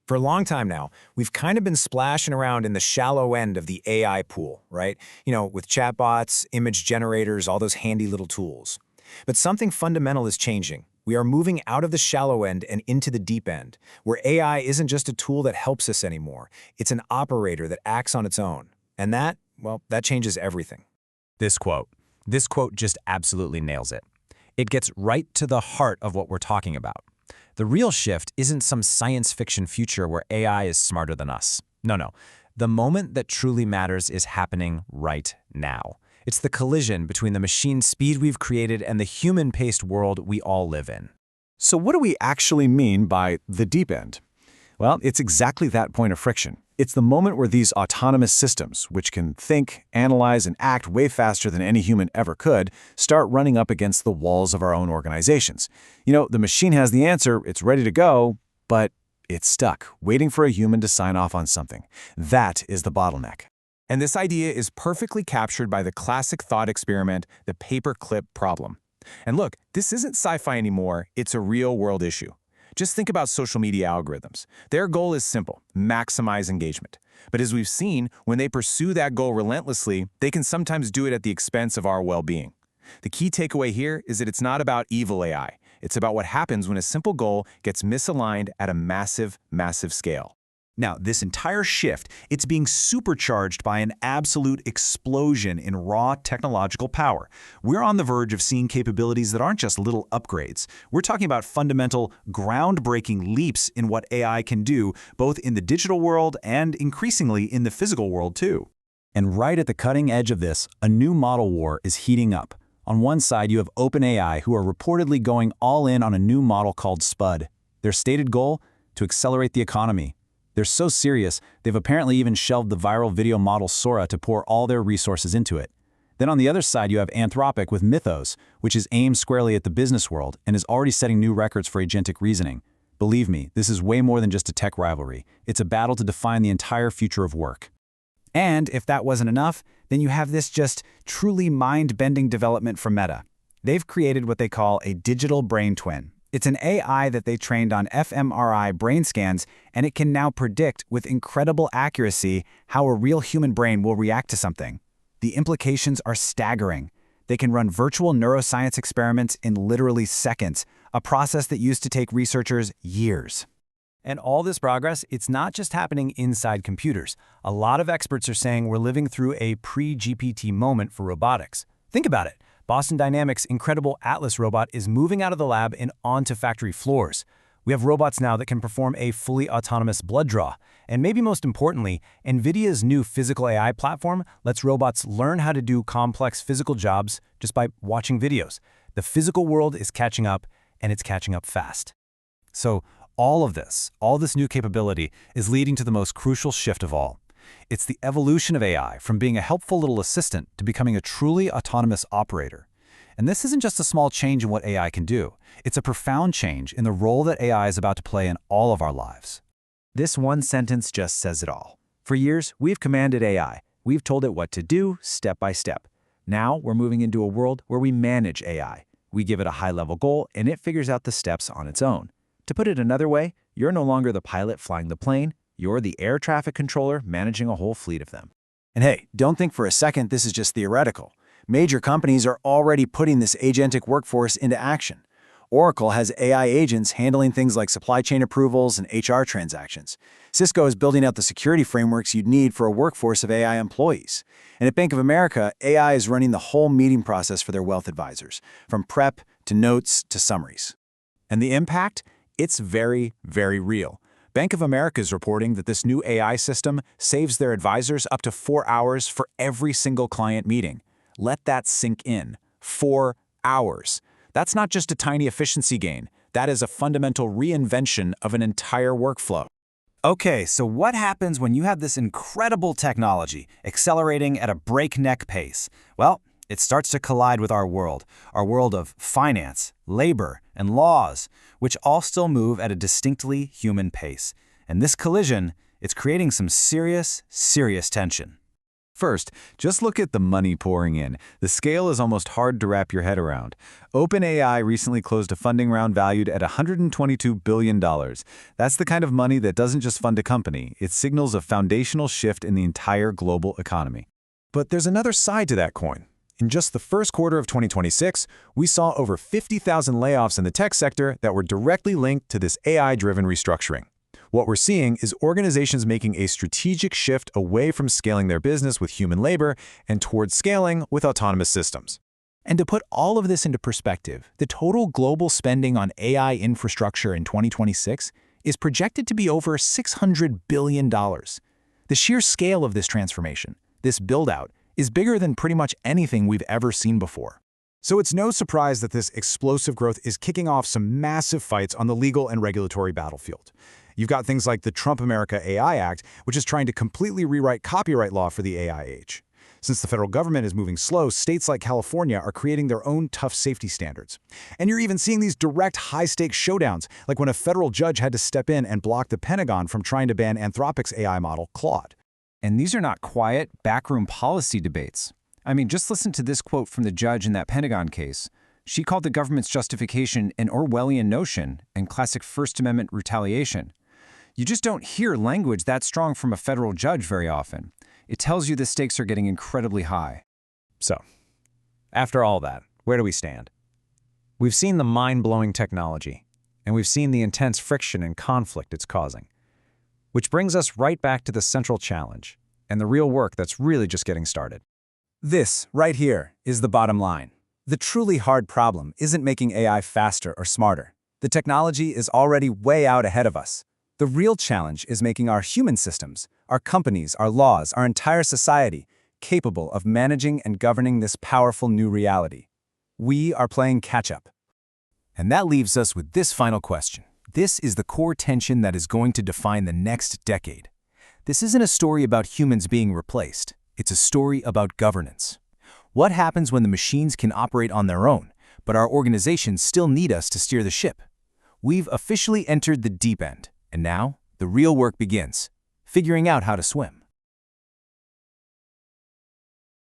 For a long time now, we've kind of been splashing around in the shallow end of the AI pool, right? With chatbots, image generators, all those handy little tools. But something fundamental is changing. We are moving out of the shallow end and into the deep end, where AI isn't just a tool that helps us anymore. It's an operator that acts on its own. And that changes everything. This quote. This quote just absolutely nails it. It gets right to the heart of what we're talking about. The real shift isn't some science fiction future where AI is smarter than us. No. The moment that truly matters is happening right now. It's the collision between the machine speed we've created and the human-paced world we all live in. So what do we actually mean by the deep end? Well, it's exactly that point of friction. It's the moment where these autonomous systems, which can think, analyze, and act way faster than any human ever could, start running up against the walls of our own organizations. The machine has the answer, it's ready to go, but it's stuck, waiting for a human to sign off on something. That is the bottleneck. And this idea is perfectly captured by the classic thought experiment, the paperclip problem. And look, this isn't sci-fi anymore, it's a real-world issue. Just think about social media algorithms. Their goal is simple: maximize engagement. But as we've seen, when they pursue that goal relentlessly, they can sometimes do it at the expense of our well-being. The key takeaway here is that it's not about evil AI. It's about what happens when a simple goal gets misaligned at a massive, massive scale. Now, this entire shift, it's being supercharged by an absolute explosion in raw technological power. We're on the verge of seeing capabilities that aren't just little upgrades. We're talking about fundamental, groundbreaking leaps in what AI can do, both in the digital world and increasingly in the physical world too. And right at the cutting edge of this, a new model war is heating up. On one side, you have OpenAI, who are reportedly going all in on a new model called Spud. Their stated goal? To accelerate the economy. They're so serious, they've apparently even shelved the viral video model Sora to pour all their resources into it. Then on the other side, you have Anthropic with Mythos, which is aimed squarely at the business world and is already setting new records for agentic reasoning. Believe me, this is way more than just a tech rivalry. It's a battle to define the entire future of work. And if that wasn't enough, then you have this just truly mind-bending development from Meta. They've created what they call a digital brain twin. It's an AI that they trained on fMRI brain scans, and it can now predict with incredible accuracy how a real human brain will react to something. The implications are staggering. They can run virtual neuroscience experiments in literally seconds, a process that used to take researchers years. And all this progress, it's not just happening inside computers. A lot of experts are saying we're living through a pre-GPT moment for robotics. Think about it. Boston Dynamics' incredible Atlas robot is moving out of the lab and onto factory floors. We have robots now that can perform a fully autonomous blood draw. And maybe most importantly, NVIDIA's new physical AI platform lets robots learn how to do complex physical jobs just by watching videos. The physical world is catching up, and it's catching up fast. So all this new capability is leading to the most crucial shift of all. It's the evolution of AI from being a helpful little assistant to becoming a truly autonomous operator. And this isn't just a small change in what AI can do. It's a profound change in the role that AI is about to play in all of our lives. This one sentence just says it all. For years, we've commanded AI. We've told it what to do, step by step. Now, we're moving into a world where we manage AI. We give it a high-level goal, and it figures out the steps on its own. To put it another way, you're no longer the pilot flying the plane. You're the air traffic controller managing a whole fleet of them. And hey, don't think for a second this is just theoretical. Major companies are already putting this agentic workforce into action. Oracle has AI agents handling things like supply chain approvals and HR transactions. Cisco is building out the security frameworks you'd need for a workforce of AI employees. And at Bank of America, AI is running the whole meeting process for their wealth advisors, from prep to notes to summaries. And the impact? It's very, very real. Bank of America is reporting that this new AI system saves their advisors up to 4 hours for every single client meeting. Let that sink in. 4 hours. That's not just a tiny efficiency gain. That is a fundamental reinvention of an entire workflow. Okay, so what happens when you have this incredible technology accelerating at a breakneck pace? Well, it starts to collide with our world of finance, labor, and laws, which all still move at a distinctly human pace. And this collision, it's creating some serious, serious tension. First, just look at the money pouring in. The scale is almost hard to wrap your head around. OpenAI recently closed a funding round valued at $122 billion. That's the kind of money that doesn't just fund a company, it signals a foundational shift in the entire global economy. But there's another side to that coin. In just the first quarter of 2026, we saw over 50,000 layoffs in the tech sector that were directly linked to this AI-driven restructuring. What we're seeing is organizations making a strategic shift away from scaling their business with human labor and towards scaling with autonomous systems. And to put all of this into perspective, the total global spending on AI infrastructure in 2026 is projected to be over $600 billion. The sheer scale of this transformation, this build-out, is bigger than pretty much anything we've ever seen before. So it's no surprise that this explosive growth is kicking off some massive fights on the legal and regulatory battlefield. You've got things like the Trump America AI Act, which is trying to completely rewrite copyright law for the AI age. Since the federal government is moving slow, states like California are creating their own tough safety standards. And you're even seeing these direct high-stakes showdowns, like when a federal judge had to step in and block the Pentagon from trying to ban Anthropic's AI model, Claude. And these are not quiet, backroom policy debates. I mean, just listen to this quote from the judge in that Pentagon case. She called the government's justification an Orwellian notion and classic First Amendment retaliation. You just don't hear language that strong from a federal judge very often. It tells you the stakes are getting incredibly high. So, after all that, where do we stand? We've seen the mind-blowing technology, and we've seen the intense friction and conflict it's causing. Which brings us right back to the central challenge, and the real work that's really just getting started. This, right here, is the bottom line. The truly hard problem isn't making AI faster or smarter. The technology is already way out ahead of us. The real challenge is making our human systems, our companies, our laws, our entire society, capable of managing and governing this powerful new reality. We are playing catch-up. And that leaves us with this final question. This is the core tension that is going to define the next decade. This isn't a story about humans being replaced. It's a story about governance. What happens when the machines can operate on their own, but our organizations still need us to steer the ship? We've officially entered the deep end, and now the real work begins, figuring out how to swim.